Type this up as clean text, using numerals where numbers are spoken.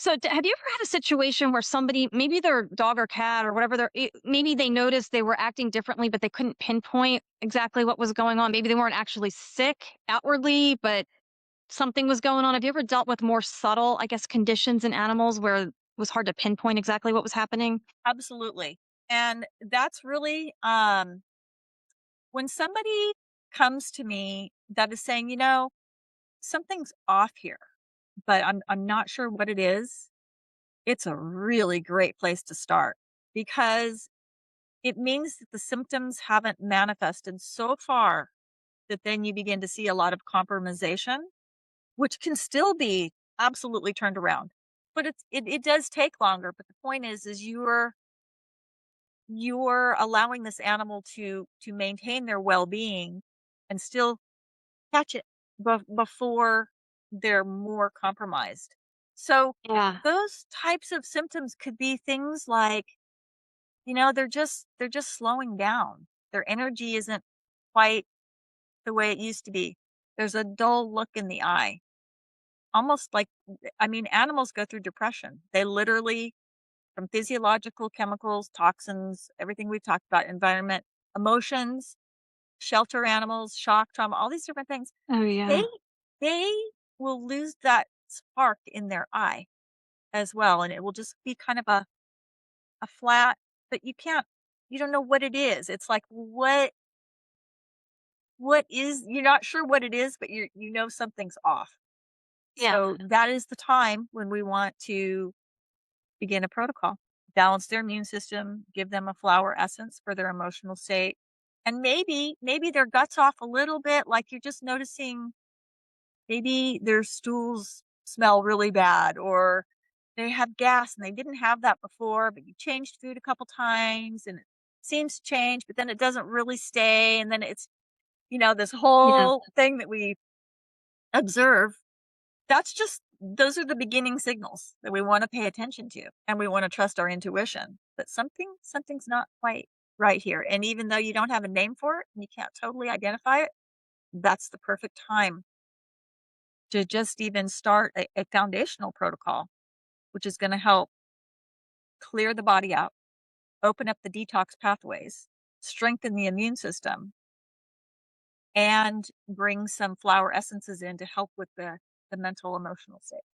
So, have you ever had a situation where somebody, maybe their dog or cat or whatever, maybe they noticed they were acting differently, but they couldn't pinpoint exactly what was going on? Maybe they weren't actually sick outwardly, but something was going on. Have you ever dealt with more subtle, I guess, conditions in animals where it was hard to pinpoint exactly what was happening? Absolutely. And that's really when somebody comes to me that is saying, something's off here, but I'm not sure what it is. It's a really great place to start because it means that the symptoms haven't manifested so far that then you begin to see a lot of compromisation, which can still be absolutely turned around. But it does take longer. But the point is you're allowing this animal to maintain their well-being and still catch it before they're more compromised. So Yeah. those types of symptoms could be things like, they're just slowing down. Their energy isn't quite the way it used to be. There's a dull look in the eye. Almost like, I mean, animals go through depression. They literally, from physiological chemicals, toxins, everything we've talked about, environment, emotions, shelter animals, shock, trauma, all these different things, Oh, they yeah. they will lose that spark in their eye as well, and it will just be kind of a flat, but you don't know what it is. It's like, what is, you're not sure what it is, but you know something's off. Yeah. So that is the time when we want to begin a protocol. Balance their immune system, give them a flower essence for their emotional state. And maybe their guts off a little bit, like you're just noticing maybe their stools smell really bad, or they have gas and they didn't have that before, but you changed food a couple times and it seems to change, but then it doesn't really stay. And then it's, this Yeah. whole thing that we observe. Those are the beginning signals that we wanna pay attention to, and we wanna trust our intuition, that something's not quite right here, and even though you don't have a name for it, and you can't totally identify it, that's the perfect time to just even start a foundational protocol, which is gonna help clear the body out, open up the detox pathways, strengthen the immune system, and bring some flower essences in to help with the mental emotional state.